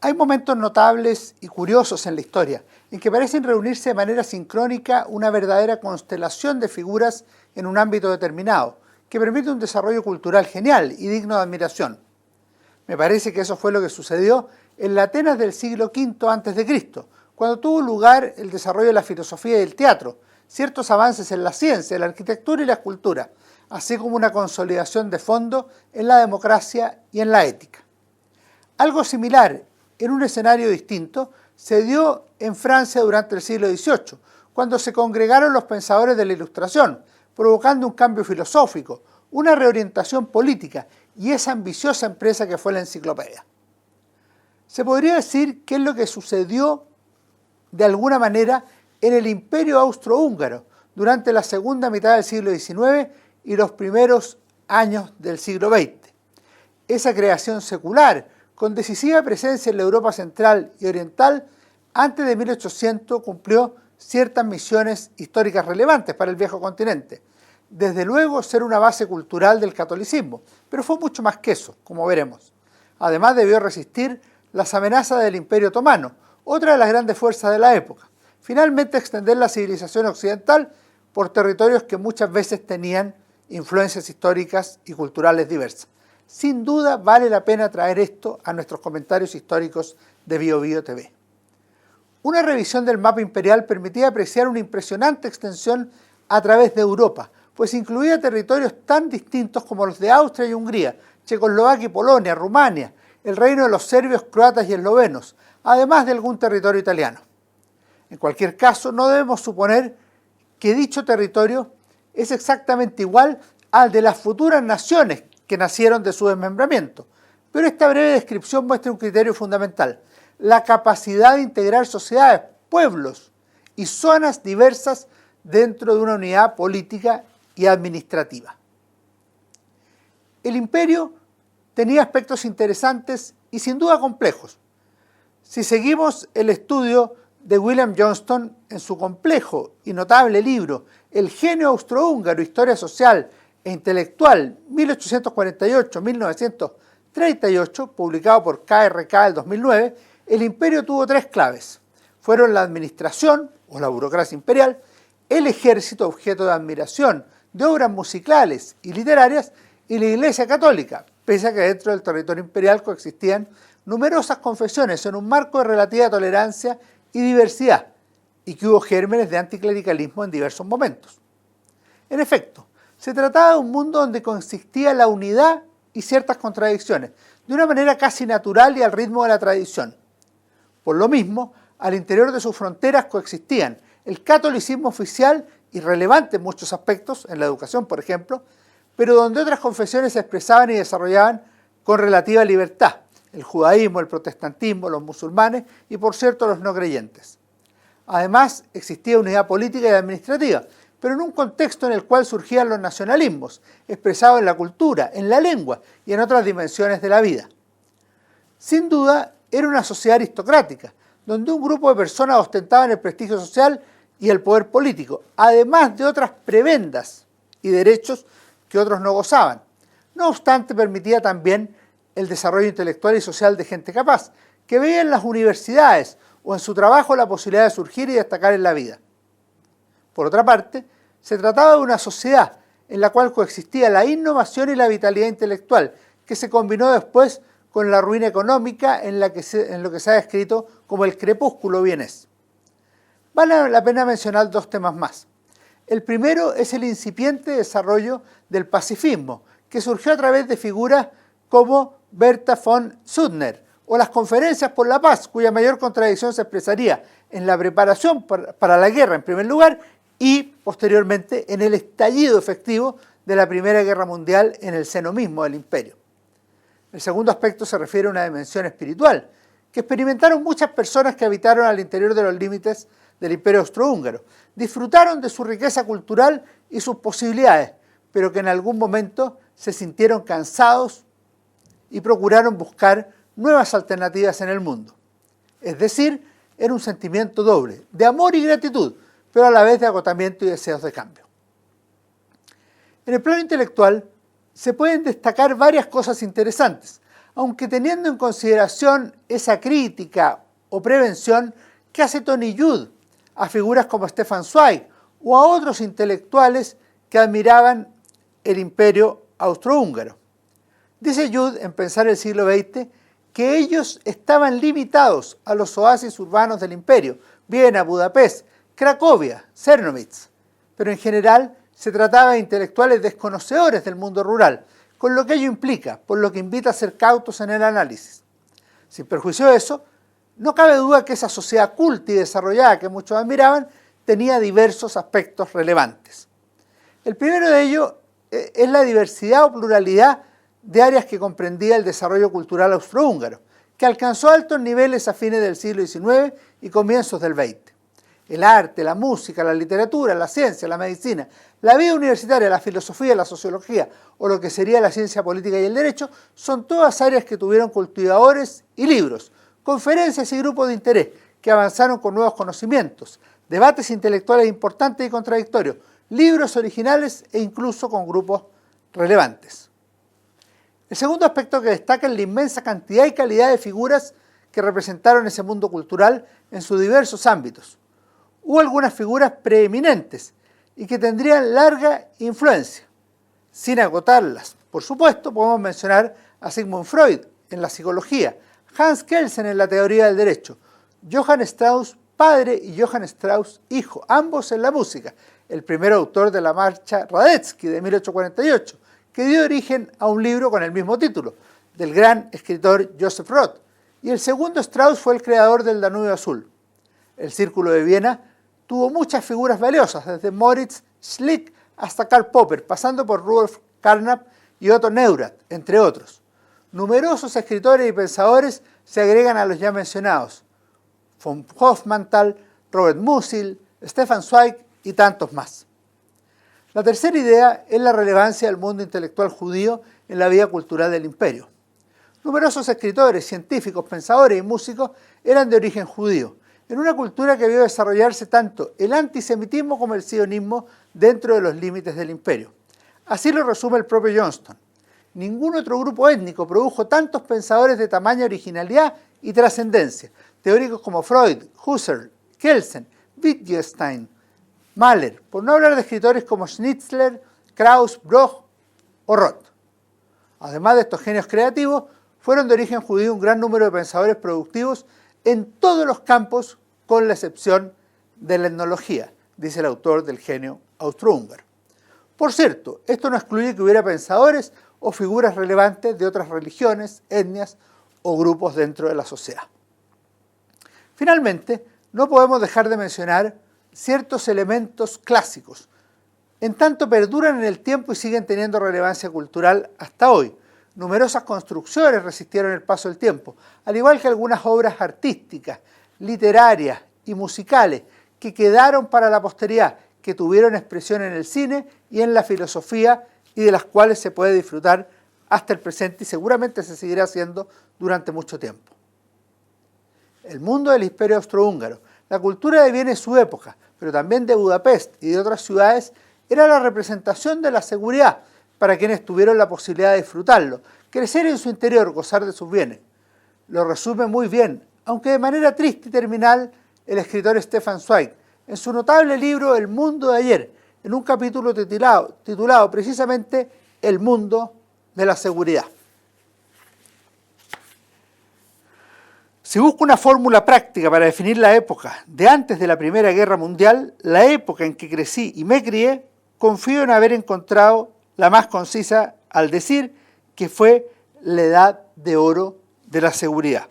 Hay momentos notables y curiosos en la historia, en que parecen reunirse de manera sincrónica una verdadera constelación de figuras en un ámbito determinado, que permite un desarrollo cultural genial y digno de admiración. Me parece que eso fue lo que sucedió en la Atenas del siglo V a.C., cuando tuvo lugar el desarrollo de la filosofía y el teatro, ciertos avances en la ciencia, la arquitectura y la escultura, así como una consolidación de fondo en la democracia y en la ética. Algo similar, en un escenario distinto, se dio en Francia durante el siglo XVIII, cuando se congregaron los pensadores de la Ilustración, provocando un cambio filosófico, una reorientación política y esa ambiciosa empresa que fue la enciclopedia. Se podría decir que es lo que sucedió de alguna manera en el Imperio Austrohúngaro durante la segunda mitad del siglo XIX y los primeros años del siglo XX. Esa creación secular, con decisiva presencia en la Europa central y oriental, antes de 1800 cumplió ciertas misiones históricas relevantes para el viejo continente. Desde luego ser una base cultural del catolicismo, pero fue mucho más que eso, como veremos. Además debió resistir las amenazas del Imperio Otomano, otra de las grandes fuerzas de la época. Finalmente extender la civilización occidental por territorios que muchas veces tenían influencias históricas y culturales diversas. Sin duda vale la pena traer esto a nuestros comentarios históricos de BioBio TV. Una revisión del mapa imperial permitía apreciar una impresionante extensión a través de Europa, pues incluía territorios tan distintos como los de Austria y Hungría, Checoslovaquia y Polonia, Rumania, el reino de los serbios, croatas y eslovenos, además de algún territorio italiano. En cualquier caso, no debemos suponer que dicho territorio es exactamente igual al de las futuras naciones que nacieron de su desmembramiento, pero esta breve descripción muestra un criterio fundamental: la capacidad de integrar sociedades, pueblos y zonas diversas dentro de una unidad política y administrativa. El imperio tenía aspectos interesantes y sin duda complejos. Si seguimos el estudio de William Johnston en su complejo y notable libro El genio austrohúngaro, historia social e intelectual, 1848-1938, publicado por KRK el 2009, el imperio tuvo tres claves. Fueron la administración, o la burocracia imperial, el ejército, objeto de admiración de obras musicales y literarias, y la Iglesia Católica, pese a que dentro del territorio imperial coexistían numerosas confesiones en un marco de relativa tolerancia y diversidad, y que hubo gérmenes de anticlericalismo en diversos momentos. En efecto, se trataba de un mundo donde coexistía la unidad y ciertas contradicciones, de una manera casi natural y al ritmo de la tradición. Por lo mismo, al interior de sus fronteras coexistían el catolicismo oficial y relevante en muchos aspectos, en la educación por ejemplo, pero donde otras confesiones se expresaban y desarrollaban con relativa libertad: el judaísmo, el protestantismo, los musulmanes y por cierto los no creyentes. Además existía unidad política y administrativa, pero en un contexto en el cual surgían los nacionalismos, expresados en la cultura, en la lengua y en otras dimensiones de la vida. Sin duda, era una sociedad aristocrática, donde un grupo de personas ostentaban el prestigio social y el poder político, además de otras prebendas y derechos que otros no gozaban. No obstante, permitía también el desarrollo intelectual y social de gente capaz, que veía en las universidades o en su trabajo la posibilidad de surgir y destacar en la vida. Por otra parte, se trataba de una sociedad en la cual coexistía la innovación y la vitalidad intelectual, que se combinó después con la ruina económica en lo que se ha descrito como el crepúsculo vienés. Vale la pena mencionar dos temas más. El primero es el incipiente desarrollo del pacifismo, que surgió a través de figuras como Bertha von Suttner, o las conferencias por la paz, cuya mayor contradicción se expresaría en la preparación para la guerra en primer lugar y posteriormente en el estallido efectivo de la Primera Guerra Mundial en el seno mismo del imperio. El segundo aspecto se refiere a una dimensión espiritual, que experimentaron muchas personas que habitaron al interior de los límites del imperio austrohúngaro. Disfrutaron de su riqueza cultural y sus posibilidades, pero que en algún momento se sintieron cansados y procuraron buscar nuevas alternativas en el mundo. Es decir, era un sentimiento doble, de amor y gratitud, pero a la vez de agotamiento y deseos de cambio. En el plano intelectual se pueden destacar varias cosas interesantes. aunque teniendo en consideración esa crítica o prevención que hace Tony Judt a figuras como Stefan Zweig o a otros intelectuales que admiraban el imperio austrohúngaro. Dice Judt en Pensar el siglo XX que ellos estaban limitados a los oasis urbanos del imperio, Viena, Budapest, Cracovia, Czernowitz, pero en general se trataba de intelectuales desconocedores del mundo rural, con lo que ello implica, por lo que invita a ser cautos en el análisis. Sin perjuicio de eso, no cabe duda que esa sociedad culta y desarrollada que muchos admiraban tenía diversos aspectos relevantes. El primero de ellos es la diversidad o pluralidad de áreas que comprendía el desarrollo cultural austrohúngaro, que alcanzó altos niveles a fines del siglo XIX y comienzos del XX. El arte, la música, la literatura, la ciencia, la medicina, la vida universitaria, la filosofía, la sociología o lo que sería la ciencia política y el derecho son todas áreas que tuvieron cultivadores y libros, conferencias y grupos de interés que avanzaron con nuevos conocimientos, debates intelectuales importantes y contradictorios, libros originales e incluso con grupos relevantes. El segundo aspecto que destaca es la inmensa cantidad y calidad de figuras que representaron ese mundo cultural en sus diversos ámbitos. Hubo algunas figuras preeminentes y que tendrían larga influencia. Sin agotarlas, por supuesto, podemos mencionar a Sigmund Freud en la psicología, Hans Kelsen en la teoría del derecho, Johann Strauss padre y Johann Strauss hijo, ambos en la música, el primer autor de la marcha Radetzky de 1848, que dio origen a un libro con el mismo título, del gran escritor Joseph Roth, y el segundo Strauss fue el creador del Danubio Azul. El Círculo de Viena tuvo muchas figuras valiosas, desde Moritz Schlick hasta Karl Popper, pasando por Rudolf Carnap y Otto Neurath, entre otros. Numerosos escritores y pensadores se agregan a los ya mencionados, von Hofmannsthal, Robert Musil, Stefan Zweig y tantos más. La tercera idea es la relevancia del mundo intelectual judío en la vida cultural del imperio. Numerosos escritores, científicos, pensadores y músicos eran de origen judío, en una cultura que vio desarrollarse tanto el antisemitismo como el sionismo dentro de los límites del imperio. Así lo resume el propio Johnston. Ningún otro grupo étnico produjo tantos pensadores de tamaña originalidad y trascendencia, teóricos como Freud, Husserl, Kelsen, Wittgenstein, Mahler, por no hablar de escritores como Schnitzler, Krauss, Bloch o Roth. Además de estos genios creativos, fueron de origen judío un gran número de pensadores productivos en todos los campos, con la excepción de la etnología, dice el autor del Genio austrohúngaro. Por cierto, esto no excluye que hubiera pensadores o figuras relevantes de otras religiones, etnias o grupos dentro de la sociedad. Finalmente, no podemos dejar de mencionar ciertos elementos clásicos, en tanto perduran en el tiempo y siguen teniendo relevancia cultural hasta hoy. Numerosas construcciones resistieron el paso del tiempo, al igual que algunas obras artísticas, literarias y musicales que quedaron para la posteridad, que tuvieron expresión en el cine y en la filosofía y de las cuales se puede disfrutar hasta el presente y seguramente se seguirá haciendo durante mucho tiempo. El mundo del imperio austrohúngaro, la cultura de Viena en su época, pero también de Budapest y de otras ciudades, era la representación de la seguridad para quienes tuvieron la posibilidad de disfrutarlo, crecer en su interior, gozar de sus bienes. Lo resume muy bien, aunque de manera triste y terminal, el escritor Stefan Zweig, en su notable libro El mundo de ayer, en un capítulo titulado precisamente El mundo de la seguridad. Si busco una fórmula práctica para definir la época de antes de la Primera Guerra Mundial, la época en que crecí y me crié, confío en haber encontrado la más concisa al decir que fue la edad de oro de la seguridad.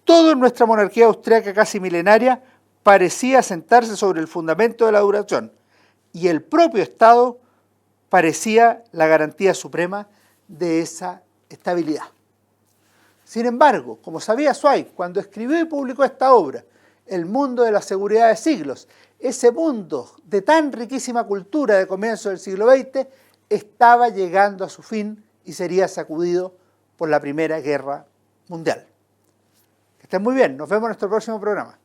Todo en nuestra monarquía austríaca casi milenaria parecía sentarse sobre el fundamento de la duración y el propio Estado parecía la garantía suprema de esa estabilidad. Sin embargo, como sabía Zweig cuando escribió y publicó esta obra, El mundo de la seguridad de siglos, ese mundo de tan riquísima cultura de comienzo del siglo XX estaba llegando a su fin y sería sacudido por la Primera Guerra Mundial. Que estén muy bien, nos vemos en nuestro próximo programa.